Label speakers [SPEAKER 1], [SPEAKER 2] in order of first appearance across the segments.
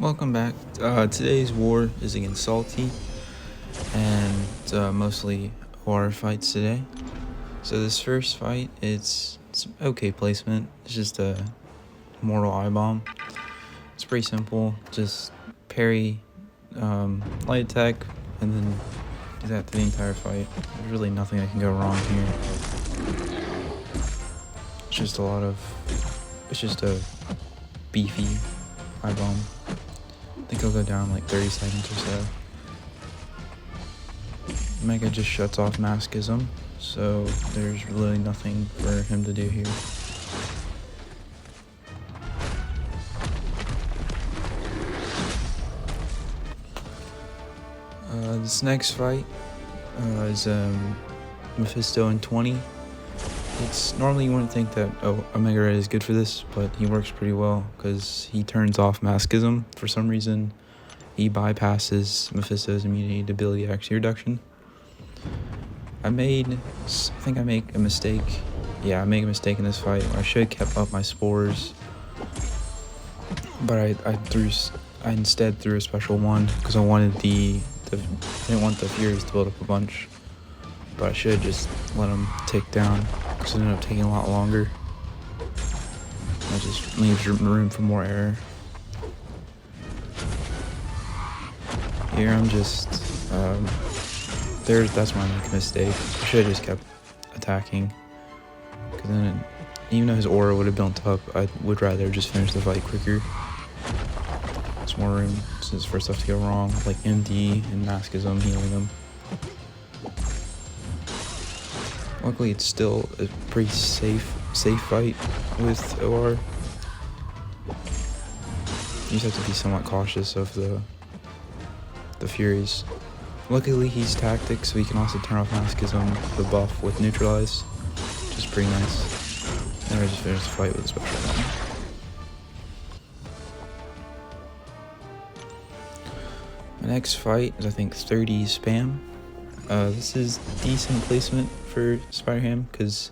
[SPEAKER 1] Welcome back. Today's war is against Salty, and mostly OR fights today. So this first fight, it's okay placement. It's just a mortal eye bomb. It's pretty simple. Just parry, light attack, and then do that the entire fight. There's really nothing that can go wrong here. It's just a beefy eye bomb. I think he'll go down like 30 seconds or so. Mega just shuts off Masochism, so there's really nothing for him to do here. This next fight is Mephisto in 20. It's normally you wouldn't think that Omega Red is good for this, but he works pretty well because he turns off Masochism. For some reason, he bypasses Mephisto's immunity to ability accuracy reduction. I think I make a mistake. Yeah, I make a mistake in this fight. I should have kept up my spores, but I instead threw a special one because I wanted I didn't want the Furies to build up a bunch, but I should have just let them tick down because it ended up taking a lot longer. That just leaves room for more error. Here I'm just that's why I make a mistake. I should have just kept attacking, because then even though his aura would have built up, I would rather just finish the fight quicker. There's more room for stuff to go wrong, like MD and Masochism healing him. Luckily, it's still a pretty safe fight with OR. You just have to be somewhat cautious of the Furies. Luckily, he's tactic, so he can also turn off Masochism, the buff, with Neutralize, which is pretty nice. And I just finished the fight with a special one. My next fight is, I think, 30 Spam. This is decent placement for Spider-Ham because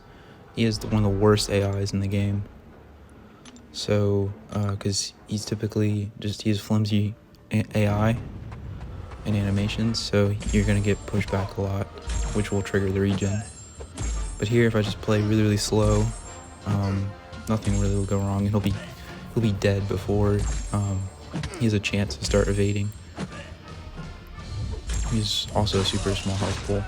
[SPEAKER 1] he is one of the worst AIs in the game. So, because he's typically he has flimsy AI and animations, so you're gonna get pushed back a lot, which will trigger the regen. But here, if I just play really slow, nothing really will go wrong, and he'll be dead before he has a chance to start evading. He's also a super small health pool.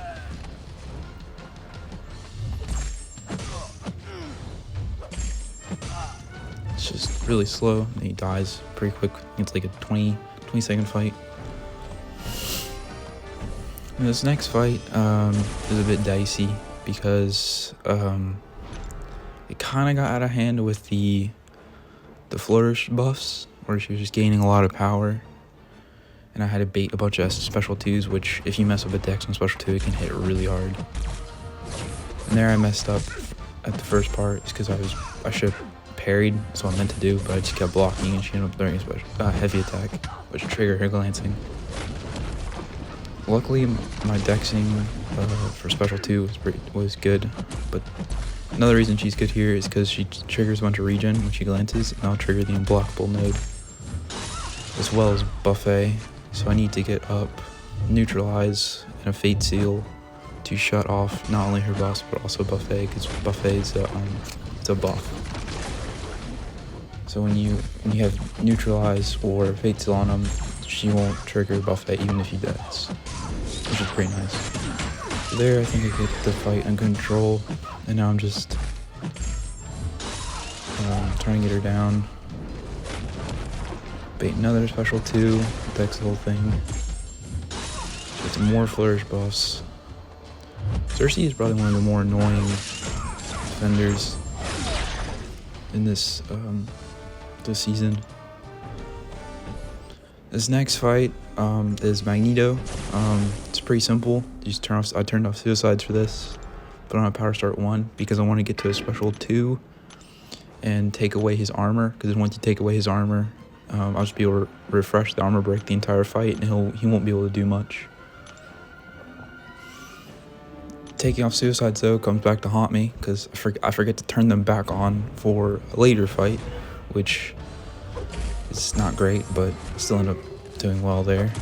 [SPEAKER 1] It's just really slow, and he dies pretty quick. It's like a 20-second fight. And this next fight is a bit dicey because it kind of got out of hand with the flourish buffs, where she was just gaining a lot of power. And I had to bait a bunch of special 2s, which if you mess up a dex on special 2, it can hit really hard. And there I messed up at the first part. It's because I should have parried, that's what I meant to do, but I just kept blocking, and she ended up throwing a special heavy attack, which triggered her glancing. Luckily, my dexing for special 2 was good, but another reason she's good here is because she triggers a bunch of regen when she glances, and I'll trigger the unblockable node, as well as buffet. So I need to get up, neutralize, and a fate seal to shut off not only her boss but also buffet, because buffet is a buff. So when you have neutralize or fate seal on them, she won't trigger buffet even if you dex, which is pretty nice. So there, I think I get the fight in control, and now I'm just trying to get her down. Bait another special 2, dex the whole thing. Get some more flourish buffs. Cersei is probably one of the more annoying defenders in this season. This next fight is Magneto. It's pretty simple. I turned off suicides for this, put on a power start 1 because I want to get to a special 2 and take away his armor, because once you take away his armor, I'll just be able to refresh the armor break the entire fight, and he won't be able to do much. Taking off suicides, though, comes back to haunt me, because I forget to turn them back on for a later fight, which is not great, but still end up doing well there.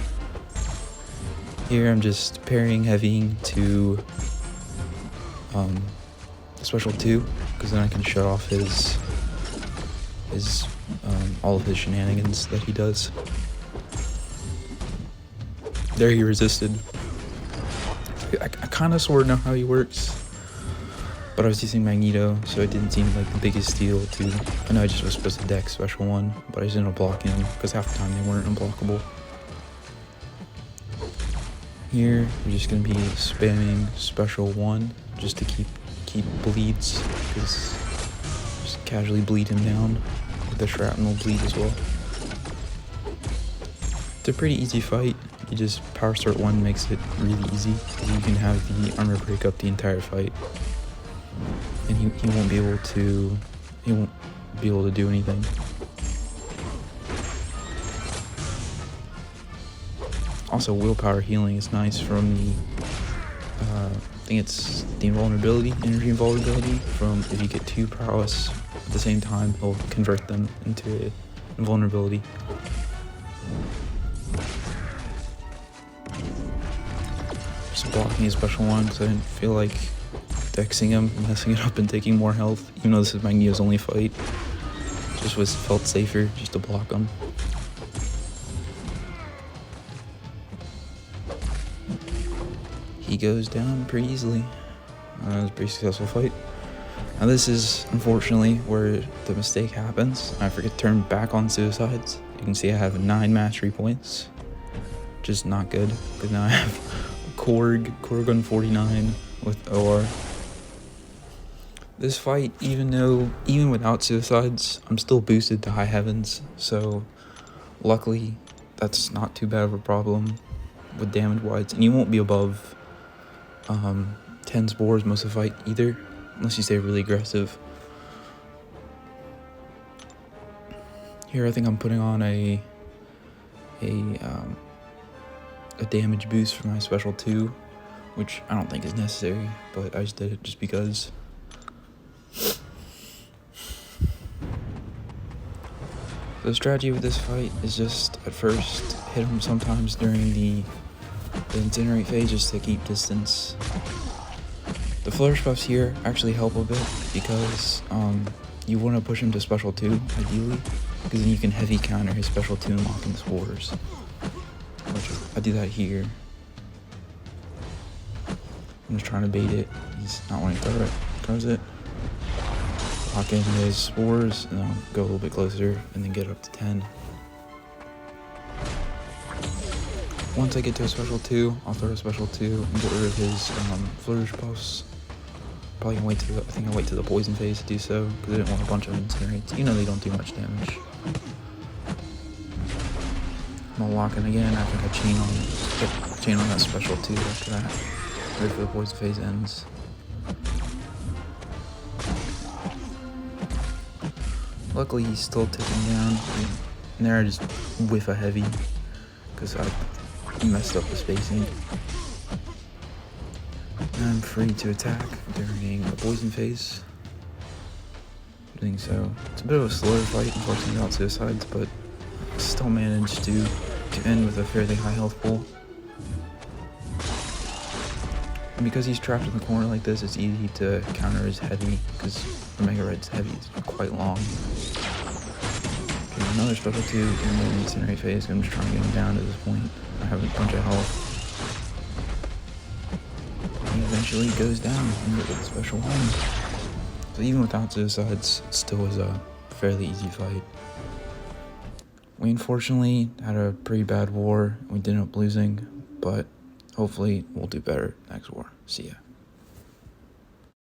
[SPEAKER 1] Here I'm just parrying, heavying to special 2, because then I can shut off his all of his shenanigans that he does. There he resisted. I kind of sort of know how he works, but I was using Magneto, so it didn't seem like the biggest deal to... I know I just was supposed to deck special 1, but I just ended up blocking him, because half the time they weren't unblockable. Here, we're just going to be spamming special 1, just to keep bleeds, because just casually bleed him down, with the shrapnel bleed as well. It's a pretty easy fight. You just power start 1 makes it really easy. You can have the armor break up the entire fight, and he won't be able to do anything. Also, willpower healing is nice from the I think it's the invulnerability, energy invulnerability, from if you get 2 prowess at the same time, it'll convert them into invulnerability. Just blocking his special 1, so I didn't feel like dexing him, messing it up and taking more health, even though this is Magneto's only fight. Just felt safer just to block him. He goes down pretty easily. It was a pretty successful fight. Now this is, unfortunately, where the mistake happens. I forget to turn back on suicides. You can see I have 9 mastery points. Just not good, because now I have a Korg gun 49 with OR. This fight, even without suicides, I'm still boosted to high heavens, so luckily that's not too bad of a problem with damage wise, and you won't be above 10 spores most of the fight either, unless you stay really aggressive. Here I think I'm putting on a damage boost for my special 2, which I don't think is necessary, but I just did it just because. The strategy with this fight is just at first hit him sometimes during the incinerate phase just to keep distance. The flourish buffs here actually help a bit because you want to push him to special 2 ideally, because then you can heavy counter his special 2 and lock in the spores. Which I do that here. I'm just trying to bait it. He's not wanting to throw it. Throws it. Lock in his spores, and then I'll go a little bit closer and then get up to 10. Once I get to a special 2, I'll throw a special 2 and get rid of his flourish buffs. Probably gonna wait I think I'll wait to the poison phase to do so, because I didn't want a bunch of incinerates. You know they don't do much damage. I'm gonna lock in again. I think I chain on that special 2 after that. Wait for the poison phase ends. Luckily he's still ticking down. And there I just whiff a heavy, because I messed up the spacing. And I'm free to attack during the poison phase. I think so. It's a bit of a slower fight, unfortunately without suicides, but still managed to end with a fairly high health pool. And because he's trapped in the corner like this, it's easy to counter his heavy, because the Mega Red's heavy is quite long. Okay, another special 2 in the incinerate phase. I'm just trying to get him down to this point. I have a bunch of health. He eventually goes down and get with a special 1. So even without suicides, it still was a fairly easy fight. We unfortunately had a pretty bad war. We ended up losing, but hopefully we'll do better next war. See ya.